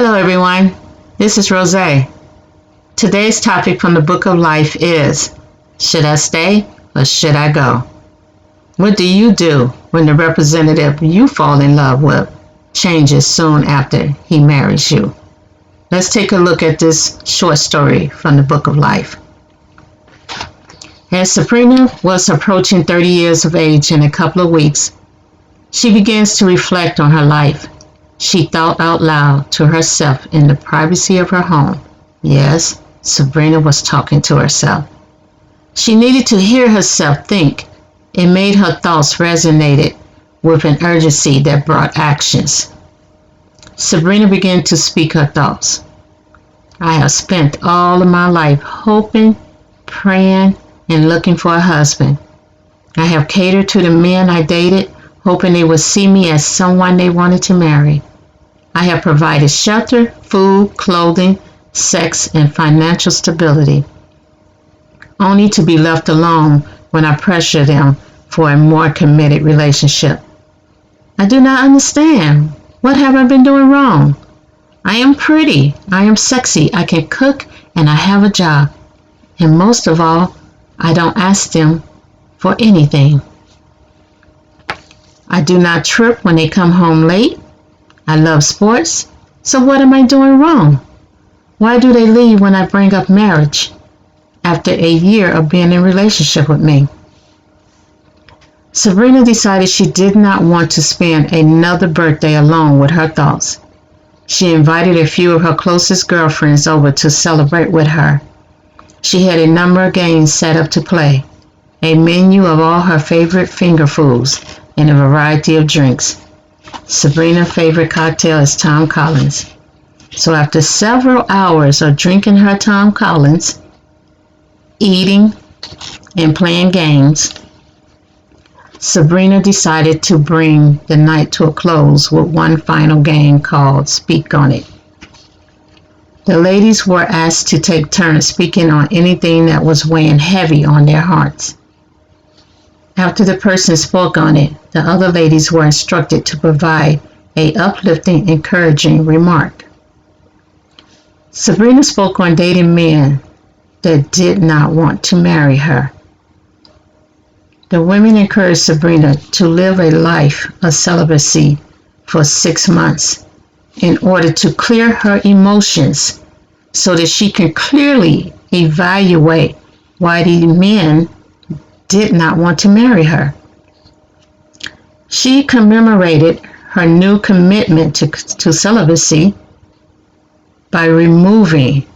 Hello everyone, this is Rose. Today's topic from the Book of Life is, should I stay or should I go? What do you do when the representative you fall in love with changes soon after he marries you? Let's take a look at this short story from the Book of Life. As Sabrina was approaching 30 years of age in a couple of weeks, she begins to reflect on her life. She thought out loud to herself in the privacy of her home. Yes, Sabrina was talking to herself. She needed to hear herself think. It made her thoughts resonated with an urgency that brought actions. Sabrina began to speak her thoughts. I have spent all of my life hoping, praying, and looking for a husband. I have catered to the men I dated, hoping they would see me as someone they wanted to marry. I have provided shelter, food, clothing, sex, and financial stability, only to be left alone when I pressure them for a more committed relationship. I do not understand. What have I been doing wrong? I am pretty, I am sexy, I can cook, and I have a job. And most of all, I don't ask them for anything. I do not trip when they come home late. I love sports, so what am I doing wrong? Why do they leave when I bring up marriage after a year of being in a relationship with me? Sabrina decided she did not want to spend another birthday alone with her thoughts. She invited a few of her closest girlfriends over to celebrate with her. She had a number of games set up to play, a menu of all her favorite finger foods, and a variety of drinks. Sabrina's favorite cocktail is Tom Collins. So after several hours of drinking her Tom Collins, eating, and playing games, Sabrina decided to bring the night to a close with one final game called Speak on It. The ladies were asked to take turns speaking on anything that was weighing heavy on their hearts. After the person spoke on it, the other ladies were instructed to provide an uplifting, encouraging remark. Sabrina spoke on dating men that did not want to marry her. The women encouraged Sabrina to live a life of celibacy for 6 months in order to clear her emotions so that she can clearly evaluate why the men did not want to marry her. She commemorated her new commitment to celibacy by removing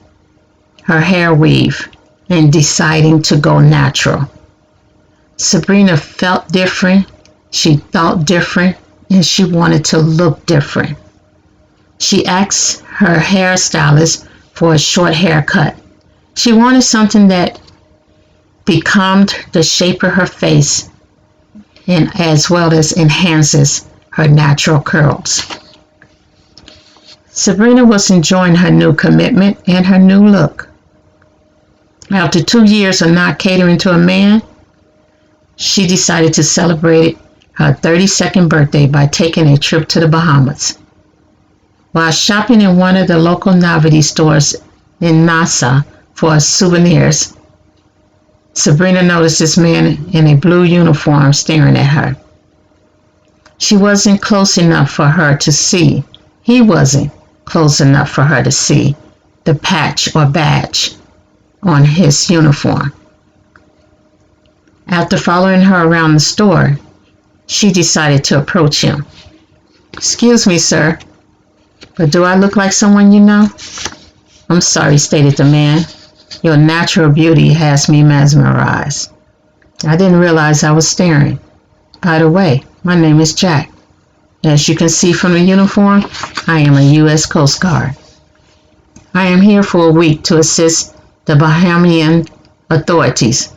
her hair weave and deciding to go natural. Sabrina felt different, she thought different, and she wanted to look different. She asked her hairstylist for a short haircut. She wanted something that becalmed the shape of her face and as well as enhances her natural curls. Sabrina was enjoying her new commitment and her new look. After 2 years of not catering to a man, she decided to celebrate her 32nd birthday by taking a trip to the Bahamas. While shopping in one of the local novelty stores in Nassau for souvenirs, Sabrina noticed this man in a blue uniform staring at her. She wasn't close enough for her to see. He wasn't close enough for her to see the patch or badge on his uniform. After following her around the store, she decided to approach him. Excuse me, sir, but do I look like someone you know? I'm sorry, stated the man. Your natural beauty has me mesmerized. I didn't realize I was staring. By the way, my name is Jack. As you can see from the uniform, I am a U.S. Coast Guard. I am here for a week to assist the Bahamian authorities.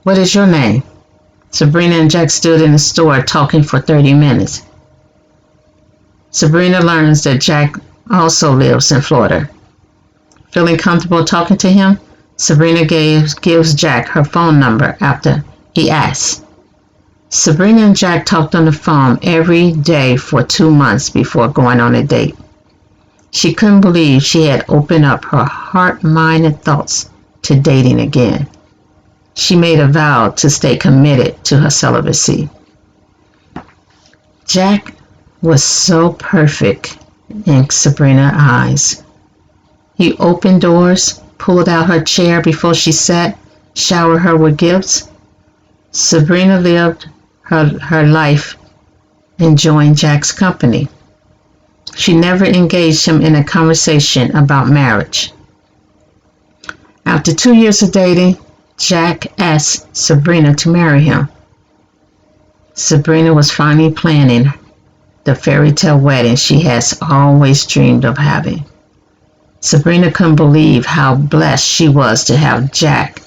What is your name? Sabrina and Jack stood in the store talking for 30 minutes. Sabrina learns that Jack also lives in Florida. Feeling comfortable talking to him, Sabrina gives Jack her phone number after he asks. Sabrina and Jack talked on the phone every day for 2 months before going on a date. She couldn't believe she had opened up her heart, mind, and thoughts to dating again. She made a vow to stay committed to her celibacy. Jack was so perfect in Sabrina's eyes. He opened doors, pulled out her chair before she sat, showered her with gifts. Sabrina lived her life enjoying Jack's company. She never engaged him in a conversation about marriage. After 2 years of dating, Jack asked Sabrina to marry him. Sabrina was finally planning the fairy tale wedding she has always dreamed of having. Sabrina couldn't believe how blessed she was to have Jack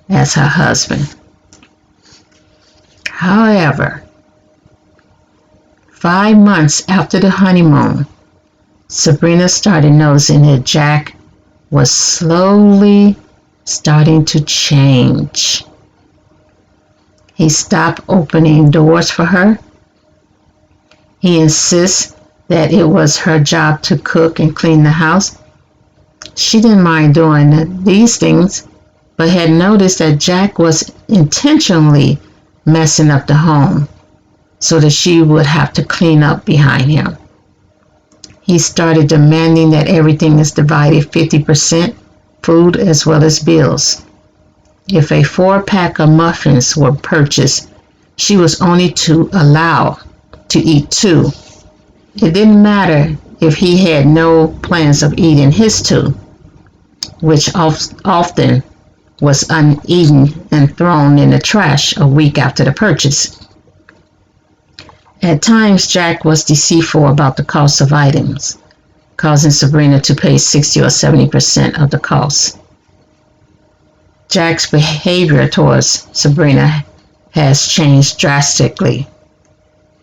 as her husband. However, 5 months after the honeymoon, Sabrina started noticing that Jack was slowly starting to change. He stopped opening doors for her. He insists that it was her job to cook and clean the house. She didn't mind doing these things, but had noticed that Jack was intentionally messing up the home so that she would have to clean up behind him. He started demanding that everything is divided 50%, food as well as bills. If a 4-pack of muffins were purchased, she was only allowed to eat 2. It didn't matter if he had no plans of eating his 2, which often was uneaten and thrown in the trash a week after the purchase. At times, Jack was deceitful about the cost of items, causing Sabrina to pay 60 or 70% of the cost. Jack's behavior towards Sabrina has changed drastically.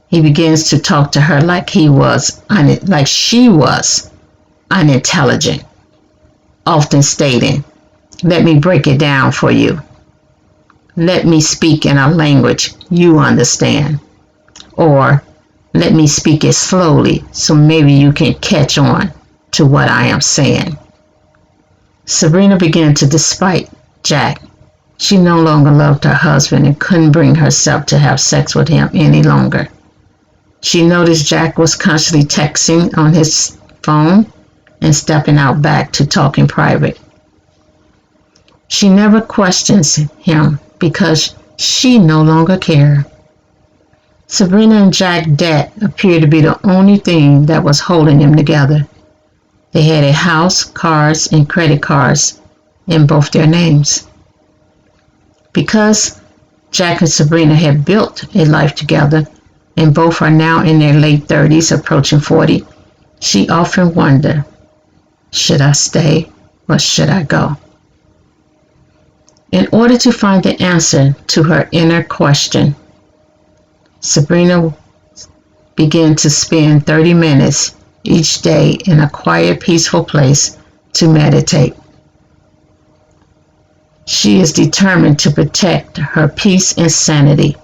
He begins to talk to her like she was unintelligent, often stating, "Let me break it down for you. Let me speak in a language you understand." Or, "Let me speak it slowly so maybe you can catch on to what I am saying." Sabrina began to despise Jack. She no longer loved her husband and couldn't bring herself to have sex with him any longer. She noticed Jack was constantly texting on his phone and stepping out back to talk in private. She never questions him because she no longer cared. Sabrina and Jack's debt appeared to be the only thing that was holding them together. They had a house, cars, and credit cards in both their names. Because Jack and Sabrina had built a life together, and both are now in their late 30s, approaching 40, she often wondered, should I stay or should I go? In order to find the answer to her inner question, Sabrina began to spend 30 minutes each day in a quiet, peaceful place to meditate. She is determined to protect her peace and sanity.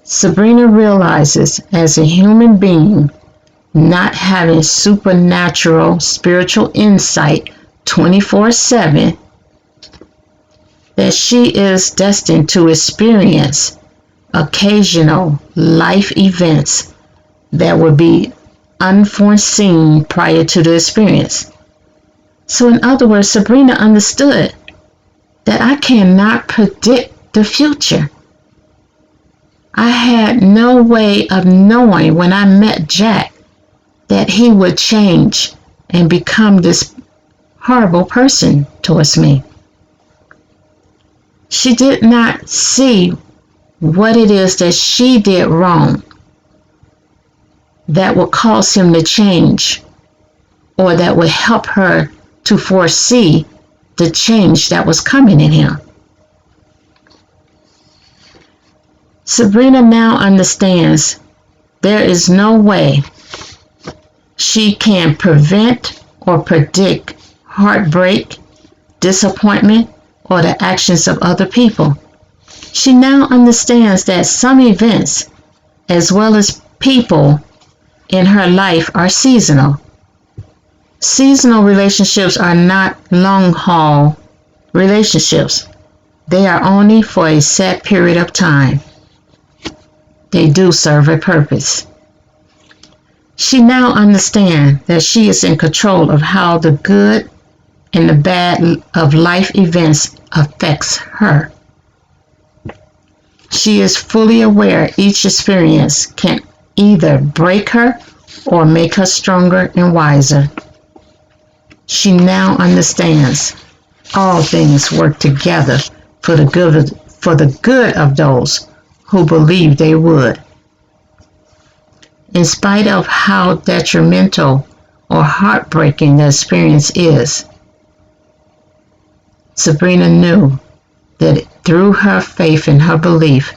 Sabrina realizes, as a human being, not having supernatural spiritual insight 24/7, that she is destined to experience occasional life events that will be unforeseen prior to the experience. So in other words, Sabrina understood that I cannot predict the future. I had no way of knowing when I met Jack that he would change and become this horrible person towards me. She did not see what it is that she did wrong that would cause him to change, or that would help her to foresee the change that was coming in him. Sabrina now understands there is no way she can prevent or predict heartbreak, disappointment, or the actions of other people. She now understands that some events, as well as people in her life, are seasonal Seasonal relationships are not long-haul relationships. They are only for a set period of time. They do serve a purpose. She now understands that she is in control of how the good and the bad of life events affects her. She is fully aware each experience can either break her or make her stronger and wiser. She now understands all things work together for the good of those who believe they would. In spite of how detrimental or heartbreaking the experience is, Sabrina knew that through her faith and her belief,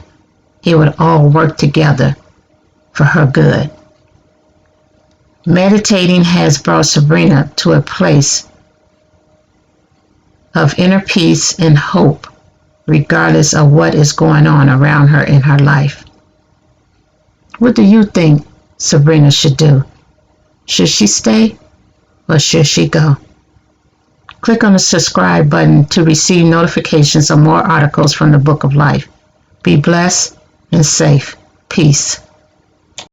it would all work together for her good. Meditating has brought Sabrina to a place of inner peace and hope, regardless of what is going on around her in her life. What do you think Sabrina should do? Should she stay or should she go? Click on the subscribe button to receive notifications of more articles from the Book of Life. Be blessed and safe. Peace.